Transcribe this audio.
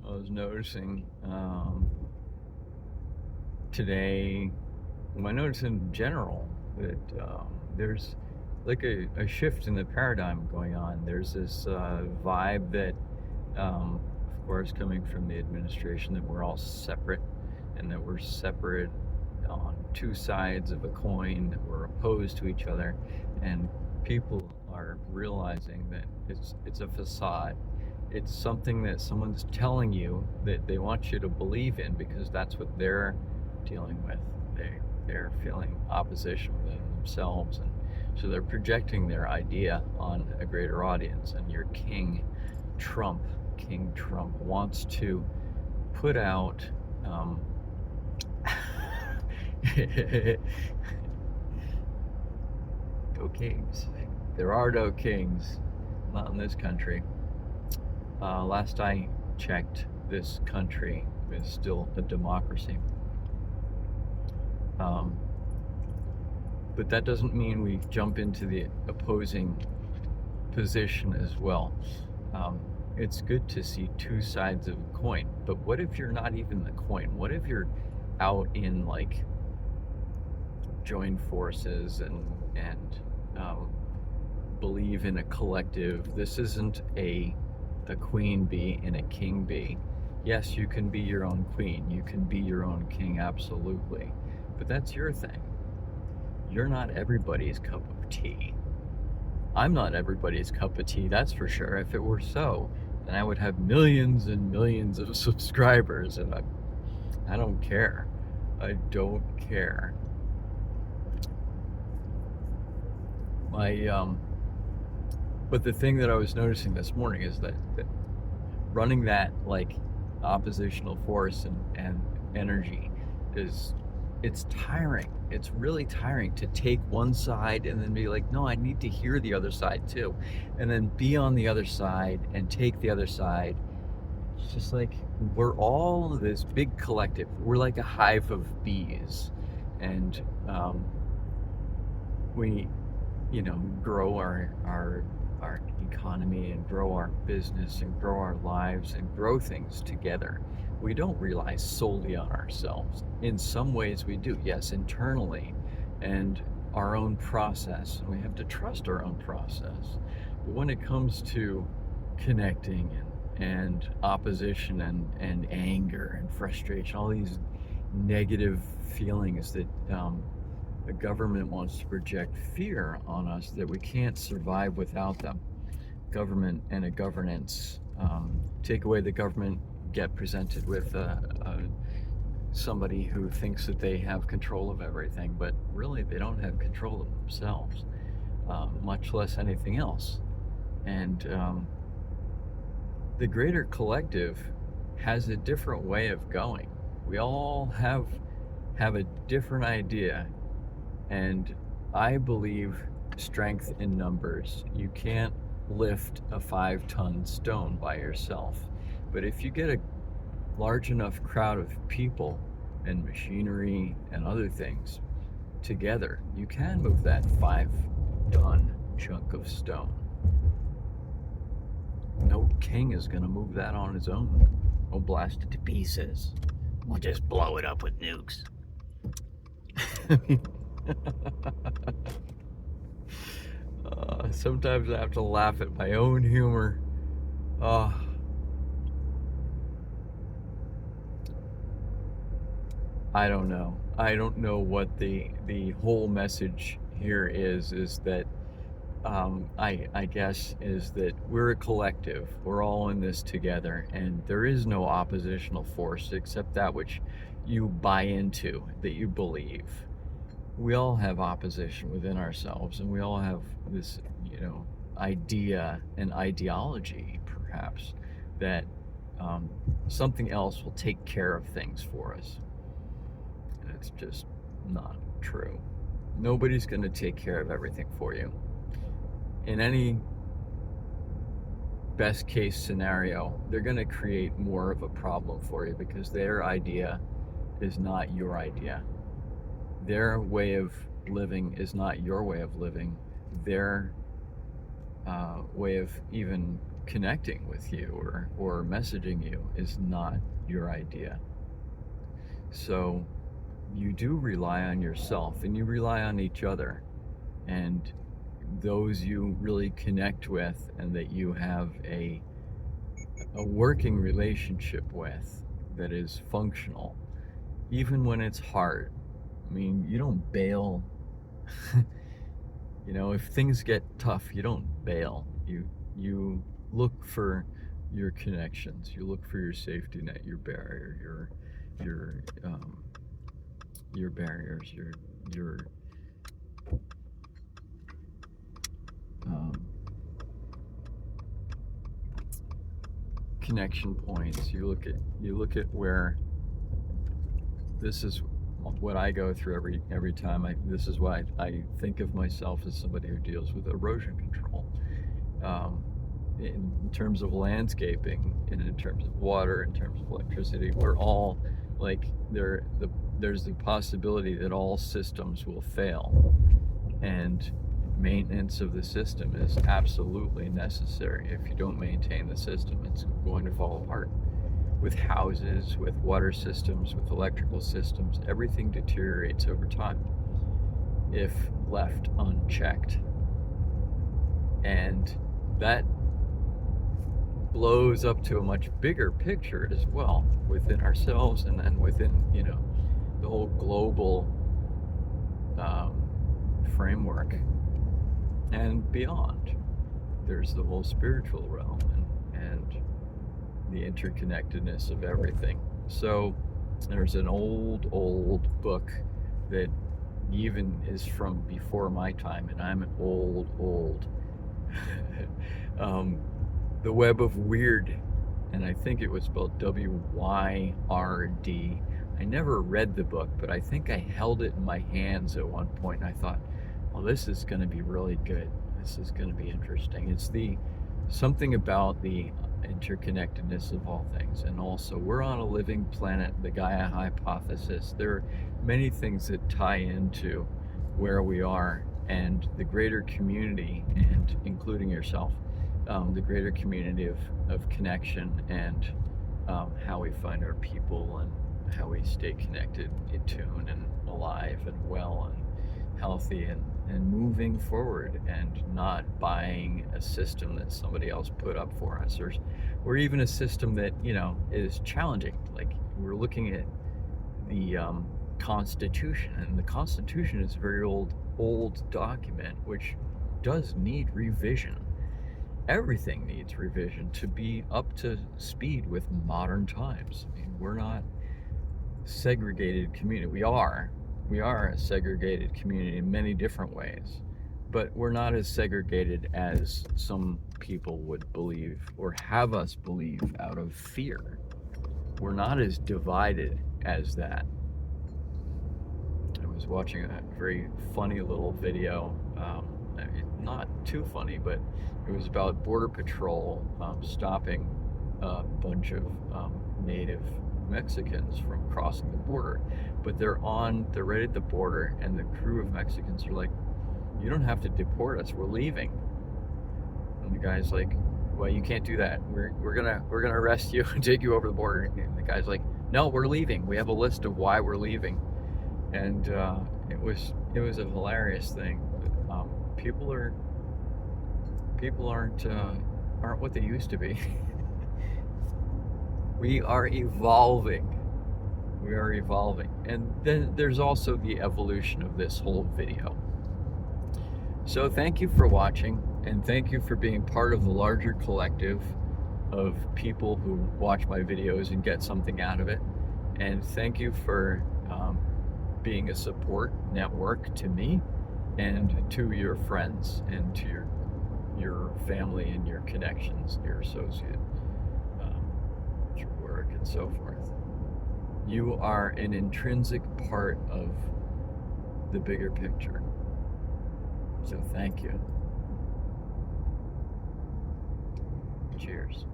I was noticing today, I noticed in general that there's like a shift in the paradigm going on. There's this vibe that, of course, coming from the administration, that we're all separate and that we're separate on two sides of a coin, that we're opposed to each other, and people are realizing that it's a facade. It's something that someone's telling you that they want you to believe in because that's what they're dealing with. They're feeling opposition within themselves, and so they're projecting their idea on a greater audience. And your Trump, King Trump, wants to put out. Go Kings. There are no kings, not in this country. Last I checked, this country is still a democracy. But that doesn't mean we jump into the opposing position as well. It's good to see two sides of a coin, but what if you're not even the coin? What if you're out in like joined forces and believe in a collective? This isn't a queen bee and a king bee. Yes, you can be your own queen, you can be your own king, absolutely, but that's your thing. You're not everybody's cup of tea. I'm not everybody's cup of tea, that's for sure. If it were so, then I would have millions and millions of subscribers, and I don't care. I don't care. But the thing that I was noticing this morning is that running that like oppositional force and energy it's tiring. It's really tiring to take one side and then be like, no, I need to hear the other side too, and then be on the other side and take the other side. It's just like we're all this big collective. We're like a hive of bees, and we, grow our economy and grow our business and grow our lives and grow things together. We don't rely solely on ourselves. In some ways we do, yes, internally, and our own process. We have to trust our own process. But when it comes to connecting and opposition and anger and frustration, all these negative feelings that the government wants to project fear on us that we can't survive without them. Government and a governance. Take away the government, get presented with somebody who thinks that they have control of everything, but really they don't have control of themselves, much less anything else. And the greater collective has a different way of going. We all have a different idea, and I believe strength in numbers. You can't lift a 5-ton stone by yourself, but if you get a large enough crowd of people and machinery and other things together, you can move that 5-ton chunk of stone. No king is going to move that on his own. We'll blast it to pieces. We'll just blow it up with nukes. Sometimes I have to laugh at my own humor. I don't know. I don't know what the whole message here is that I guess is that we're a collective. We're all in this together, and there is no oppositional force except that which you buy into, that you believe. We all have opposition within ourselves, and we all have this, idea and ideology, perhaps, that something else will take care of things for us. And it's just not true. Nobody's going to take care of everything for you. In any best case scenario, they're going to create more of a problem for you because their idea is not your idea. Their way of living is not your way of living. Their way of even connecting with you or messaging you is not your idea. So you do rely on yourself and you rely on each other and those you really connect with and that you have a working relationship with that is functional, even when it's hard. I mean, you don't bail. You know, if things get tough, you don't bail. You look for your connections. You look for your safety net, your barrier, your barriers, your um, connection points. You look at where this is what I go through every time. This is why I think of myself as somebody who deals with erosion control. In terms of landscaping, and in terms of water, in terms of electricity, we're all like there's the possibility that all systems will fail, and maintenance of the system is absolutely necessary. If you don't maintain the system, it's going to fall apart. With houses, with water systems, with electrical systems, everything deteriorates over time if left unchecked. And that blows up to a much bigger picture as well within ourselves, and then within, you know, the whole global framework and beyond. There's the whole spiritual realm and the interconnectedness of everything. So there's an old book that even is from before my time, and I'm old. The Web of Weird, and I think it was spelled W-Y-R-D. I never read the book, but I think I held it in my hands at one point, and I thought, well, this is going to be really good. This is going to be interesting. It's something about the interconnectedness of all things, and also we're on a living planet, the Gaia hypothesis. There are many things that tie into where we are and the greater community, and including yourself, the greater community of connection, and how we find our people and how we stay connected, in tune, and alive, and well, and healthy, and moving forward, and not buying a system that somebody else put up for us, or even a system that, you know, is challenging. Like, we're looking at the Constitution, and the Constitution is a very old document which does need revision. Everything needs revision to be up to speed with modern times. I mean, we're not segregated community. We are a segregated community in many different ways, but we're not as segregated as some people would believe or have us believe out of fear. We're not as divided as that. I was watching a very funny little video, not too funny, but it was about Border Patrol stopping a bunch of native Mexicans from crossing the border, but they're right at the border, and the crew of Mexicans are like, you don't have to deport us, we're leaving. And the guy's like, well, you can't do that, we're gonna arrest you and take you over the border. And the guy's like, no, we're leaving, we have a list of why we're leaving. And it was a hilarious thing. People aren't what they used to be. We are evolving. And then there's also the evolution of this whole video. So thank you for watching, and thank you for being part of the larger collective of people who watch my videos and get something out of it. And thank you for being a support network to me and to your friends and to your family and your connections, your associate, through work and so forth. You are an intrinsic part of the bigger picture. So thank you. Cheers.